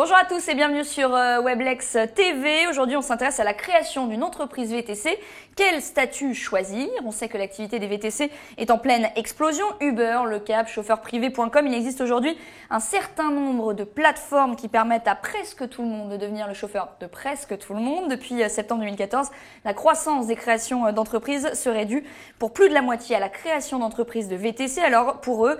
Bonjour à tous et bienvenue sur Weblex TV. Aujourd'hui, on s'intéresse à la création d'une entreprise VTC. Quel statut choisir? On sait que l'activité des VTC est en pleine explosion. Uber, Le Cap, chauffeurprivé.com. Il existe aujourd'hui un certain nombre de plateformes qui permettent à presque tout le monde de devenir le chauffeur de presque tout le monde. Depuis septembre 2014, la croissance des créations d'entreprises serait due pour plus de la moitié à la création d'entreprises de VTC. Alors pour eux,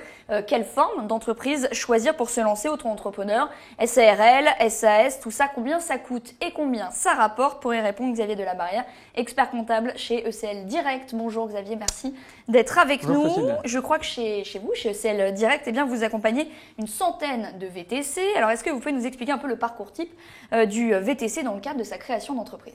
quelle forme d'entreprise choisir pour se lancer? Auto-entrepreneur, SARL, SAS, tout ça, combien ça coûte et combien ça rapporte? Pour y répondre, Xavier Delabarrière, expert comptable chez ECL Direct. Bonjour Xavier, merci d'être avec nous. Je crois que chez vous, chez ECL Direct, eh bien, vous accompagnez une centaine de VTC. Alors est-ce que vous pouvez nous expliquer un peu le parcours type du VTC dans le cadre de sa création d'entreprise?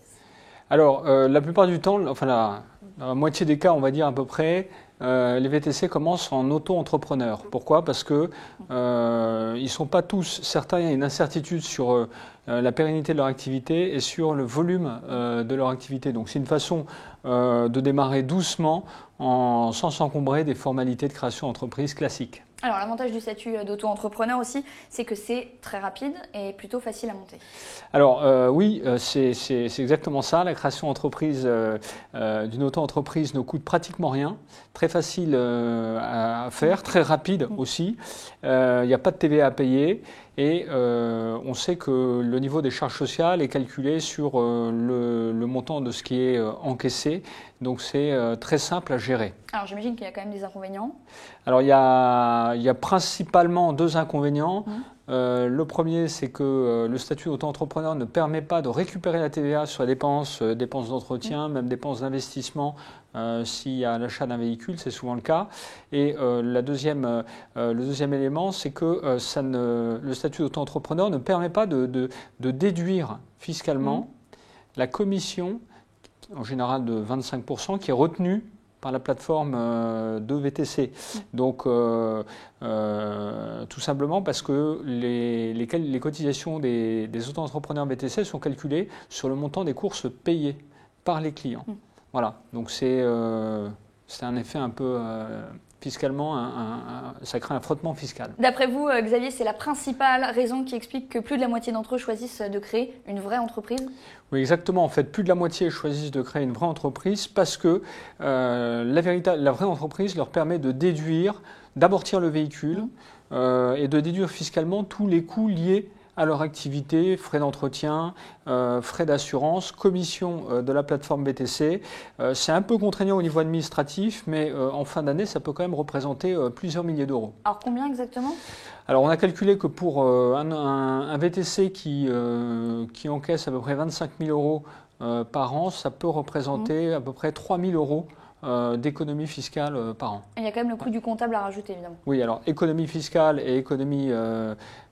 Alors la plupart du temps, enfin la moitié des cas on va dire à peu près, les VTC commencent en auto-entrepreneur. Pourquoi? Parce que ils ne sont pas tous certains, il y a une incertitude sur la pérennité de leur activité et sur le volume de leur activité. Donc c'est une façon de démarrer doucement sans s'encombrer des formalités de création d'entreprise classiques. Alors l'avantage du statut d'auto-entrepreneur aussi, c'est que c'est très rapide et plutôt facile à monter. Alors oui, c'est exactement ça. La création d'entreprise d'une auto-entreprise ne coûte pratiquement rien, très facile à faire, très rapide aussi. Il n'y a pas de TVA à payer et on sait que le niveau des charges sociales est calculé sur le montant de ce qui est encaissé. Donc c'est très simple à gérer. Alors j'imagine qu'il y a quand même des inconvénients. Alors il y a principalement deux inconvénients. Le premier, c'est que le statut d'auto-entrepreneur ne permet pas de récupérer la TVA sur les dépenses d'entretien, même dépenses d'investissement s'il y a l'achat d'un véhicule, c'est souvent le cas. Et le deuxième élément, c'est que le statut d'auto-entrepreneur ne permet pas de déduire fiscalement la commission, en général de 25%, qui est retenue par la plateforme de VTC. Donc, tout simplement parce que les cotisations des auto-entrepreneurs VTC sont calculées sur le montant des courses payées par les clients. Voilà, donc c'est un effet un peu... fiscalement, ça crée un frottement fiscal. D'après vous, Xavier, c'est la principale raison qui explique que plus de la moitié d'entre eux choisissent de créer une vraie entreprise? Oui, exactement. En fait, plus de la moitié choisissent de créer une vraie entreprise parce que la vraie entreprise leur permet de déduire, d'amortir le véhicule et de déduire fiscalement tous les coûts liés à leur activité, frais d'entretien, frais d'assurance, commission de la plateforme VTC. C'est un peu contraignant au niveau administratif, mais en fin d'année, ça peut quand même représenter plusieurs milliers d'euros. Alors combien exactement? Alors on a calculé que pour un VTC qui encaisse à peu près 25 000 euros par an, ça peut représenter à peu près 3 000 euros d'économie fiscale par an. Et il y a quand même le coût du comptable à rajouter, évidemment. Oui, alors économie fiscale et économie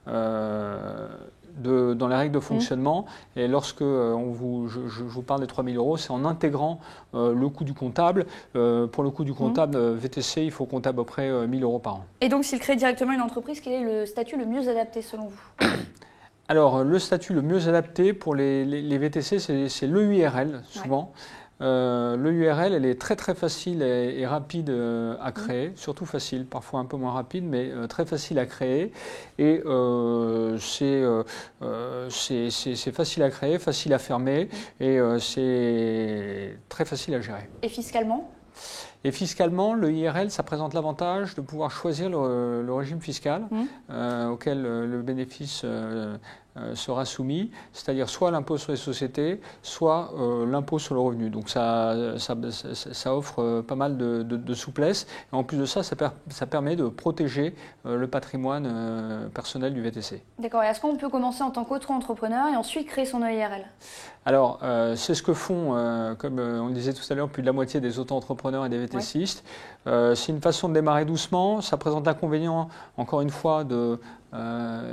dans les règles de fonctionnement. Et lorsque je vous parle des 3 000 euros, c'est en intégrant le coût du comptable. Pour le coût du comptable VTC, il faut compter à peu près 1 000 euros par an. Et donc, s'il crée directement une entreprise, quel est le statut le mieux adapté selon vous? Alors, le statut le mieux adapté pour les VTC, c'est l'EURL, souvent. L'EURL, elle est très très facile et rapide à créer, surtout facile, parfois un peu moins rapide, mais très facile à créer. Et c'est facile à créer, facile à fermer, et c'est très facile à gérer. Et fiscalement? Et fiscalement, le IRL, ça présente l'avantage de pouvoir choisir le régime fiscal auquel le bénéfice sera soumis, c'est-à-dire soit l'impôt sur les sociétés, soit l'impôt sur le revenu. Donc ça offre pas mal de souplesse. Et en plus de ça, ça permet de protéger le patrimoine personnel du VTC. D'accord. Et est-ce qu'on peut commencer en tant qu'auto-entrepreneur et ensuite créer son EIRL? Alors, c'est ce que font, comme on le disait tout à l'heure, plus de la moitié des auto-entrepreneurs et des VTCistes. C'est une façon de démarrer doucement. Ça présente l'inconvénient, encore une fois,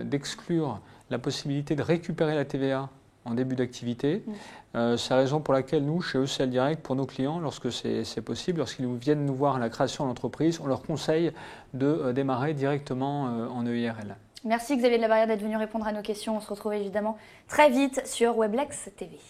d'exclure la possibilité de récupérer la TVA en début d'activité. C'est la raison pour laquelle nous, chez ECL Direct, pour nos clients, lorsque c'est possible, lorsqu'ils viennent nous voir à la création d'entreprise, on leur conseille de démarrer directement en EIRL. Merci Xavier Delabarrière d'être venu répondre à nos questions. On se retrouve évidemment très vite sur Weblex TV.